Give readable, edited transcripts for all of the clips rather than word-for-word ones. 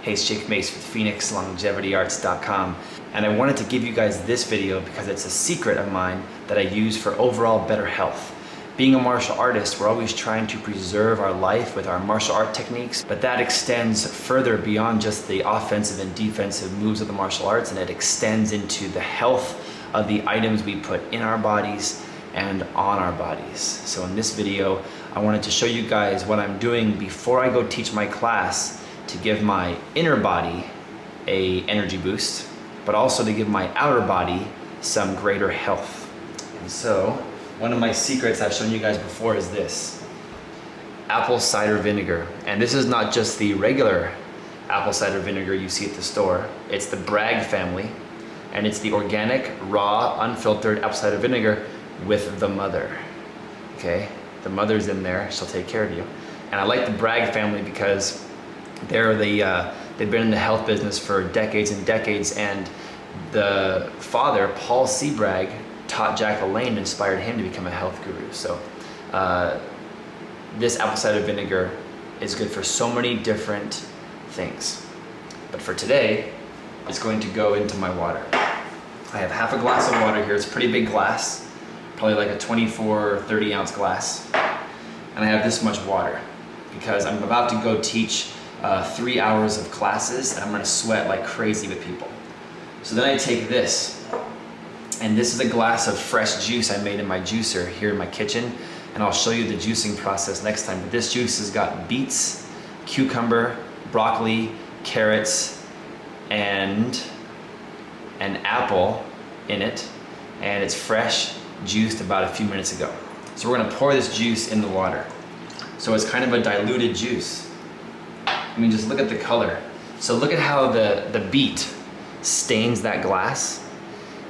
Hey, it's Jake Mace with PhoenixLongevityArts.com, and I wanted to give you guys this video because it's a secret of mine that I use for overall better health. Being a martial artist, we're always trying to preserve our life with our martial art techniques, but that extends further beyond just the offensive and defensive moves of the martial arts, and it extends into the health of the items we put in our bodies and on our bodies. So in this video, I wanted to show you guys what I'm doing before I go teach my class to give my inner body a energy boost, but also to give my outer body some greater health. And so, one of my secrets I've shown you guys before is this: apple cider vinegar. And this is not just the regular apple cider vinegar you see at the store. It's the Bragg family, and it's the organic, raw, unfiltered apple cider vinegar with the mother. Okay, the mother's in there, she'll take care of you. And I like the Bragg family because they've been in the health business for decades and decades, and the father, Paul C. Bragg, taught Jack LaLanne and inspired him to become a health guru. So this apple cider vinegar is good for so many different things. But for today, it's going to go into my water. I have half a glass of water here. It's a pretty big glass, probably like a 24 or 30 ounce glass. And I have this much water because I'm about to go teach 3 hours of classes, and I'm gonna sweat like crazy with people. So then I take this, and this is a glass of fresh juice I made in my juicer here in my kitchen, and I'll show you the juicing process next time. But this juice has got beets, cucumber, broccoli, carrots, and an apple in it, and it's fresh, juiced about a few minutes ago. So we're gonna pour this juice in the water. So it's kind of a diluted juice. I mean, just look at the color. So look at how the beet stains that glass,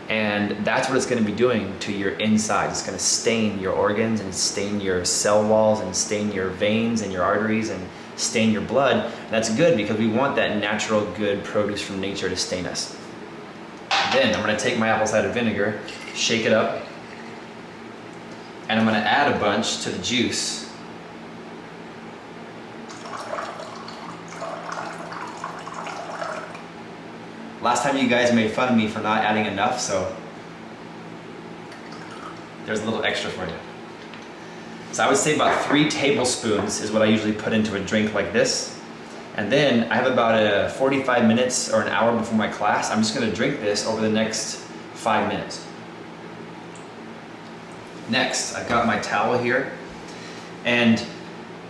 and that's what it's gonna be doing to your inside. It's gonna stain your organs and stain your cell walls and stain your veins and your arteries and stain your blood. And that's good because we want that natural good produce from nature to stain us. Then I'm gonna take my apple cider vinegar, shake it up, and I'm gonna add a bunch to the juice. Last time you guys made fun of me for not adding enough, so there's a little extra for you. So I would say about 3 tablespoons is what I usually put into a drink like this. And then I have about 45 minutes or an hour before my class. I'm just gonna drink this over the next 5 minutes. Next, I've got my towel here, and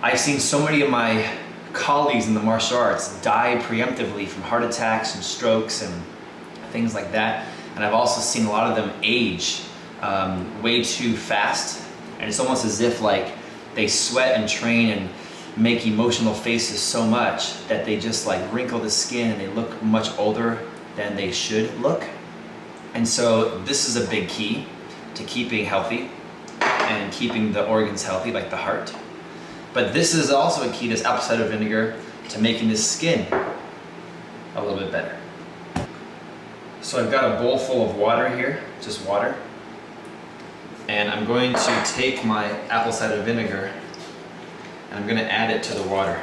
I've seen so many of my colleagues in the martial arts die preemptively from heart attacks and strokes and things like that. And I've also seen a lot of them age way too fast. And it's almost as if like they sweat and train and make emotional faces so much that they just like wrinkle the skin and they look much older than they should look. And so this is a big key to keeping healthy and keeping the organs healthy, like the heart. But this is also a key, this apple cider vinegar, to making the skin a little bit better. So I've got a bowl full of water here, just water. And I'm going to take my apple cider vinegar and I'm gonna add it to the water.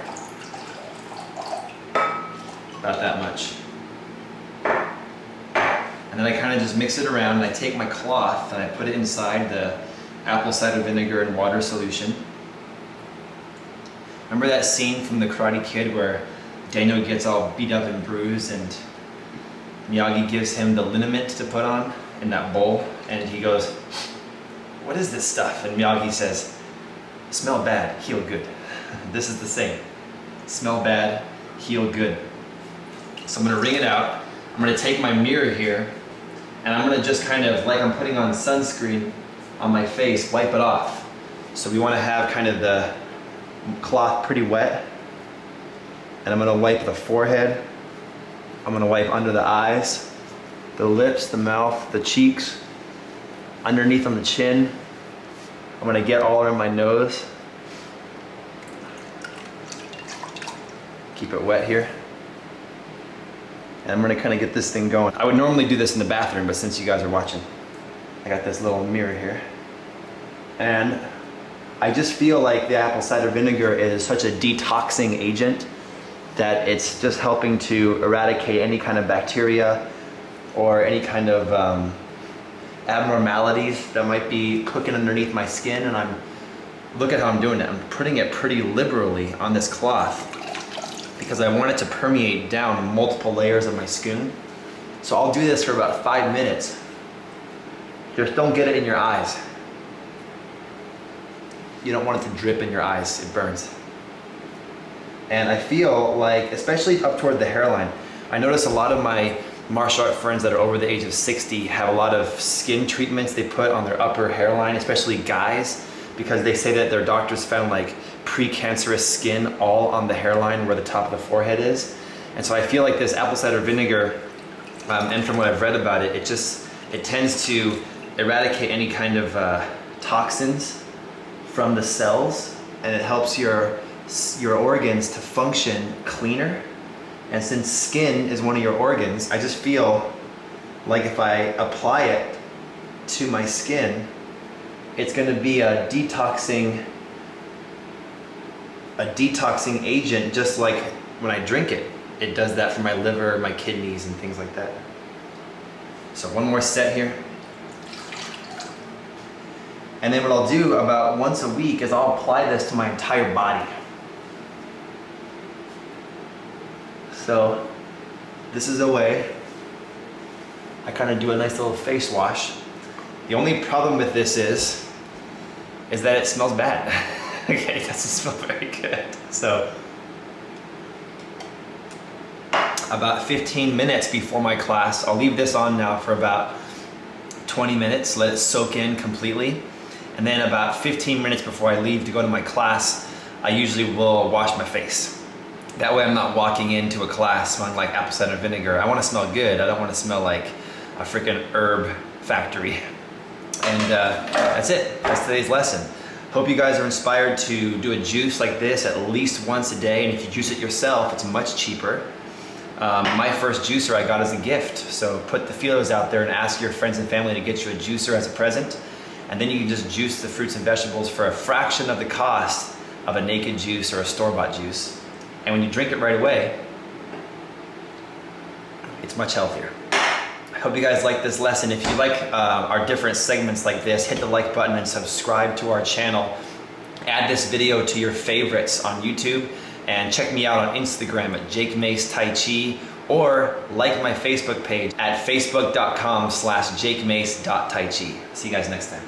About that much. And then I kind of just mix it around, and I take my cloth and I put it inside the apple cider vinegar and water solution. Remember that scene from The Karate Kid where Daniel gets all beat up and bruised and Miyagi gives him the liniment to put on in that bowl, and he goes, "What is this stuff?" And Miyagi says, "Smell bad, heal good." This is the same. Smell bad, heal good. So I'm gonna wring it out. I'm gonna take my mirror here, and I'm gonna just kind of, like I'm putting on sunscreen on my face, wipe it off. So we wanna have kind of the cloth pretty wet, and I'm gonna wipe the forehead. I'm gonna wipe under the eyes, the lips, the mouth, the cheeks, underneath on the chin. I'm gonna get all around my nose. Keep it wet here. And I'm gonna kind of get this thing going. I would normally do this in the bathroom, but since you guys are watching, I got this little mirror here. And I just feel like the apple cider vinegar is such a detoxing agent that it's just helping to eradicate any kind of bacteria or any kind of abnormalities that might be cooking underneath my skin. And look at how I'm doing it. I'm putting it pretty liberally on this cloth because I want it to permeate down multiple layers of my skin. So I'll do this for about 5 minutes. Just don't get it in your eyes. You don't want it to drip in your eyes, it burns. And I feel like, especially up toward the hairline, I notice a lot of my martial art friends that are over the age of 60 have a lot of skin treatments they put on their upper hairline, especially guys, because they say that their doctors found like precancerous skin all on the hairline where the top of the forehead is. And so I feel like this apple cider vinegar, and from what I've read about it, it tends to eradicate any kind of toxins from the cells, and it helps your organs to function cleaner. And since skin is one of your organs, I just feel like if I apply it to my skin, it's going to be a detoxing agent, just like when I drink it. It does that for my liver, my kidneys, and things like that. So one more set here. And then what I'll do about once a week is I'll apply this to my entire body. So this is a way I kind of do a nice little face wash. The only problem with this is that it smells bad. Okay, it doesn't smell very good. So about 15 minutes before my class, I'll leave this on now for about 20 minutes, let it soak in completely. And then about 15 minutes before I leave to go to my class, I usually will wash my face. That way I'm not walking into a class smelling like apple cider vinegar. I want to smell good. I don't want to smell like a freaking herb factory. And that's it. That's today's lesson. Hope you guys are inspired to do a juice like this at least once a day. And if you juice it yourself, it's much cheaper. My first juicer I got as a gift. So put the feelers out there and ask your friends and family to get you a juicer as a present. And then you can just juice the fruits and vegetables for a fraction of the cost of a naked juice or a store-bought juice. And when you drink it right away, it's much healthier. I hope you guys like this lesson. If you like our different segments like this, hit the like button and subscribe to our channel. Add this video to your favorites on YouTube, and check me out on Instagram at Jake Mace Tai Chi, or like my Facebook page at facebook.com/jakemace.taichi. See you guys next time.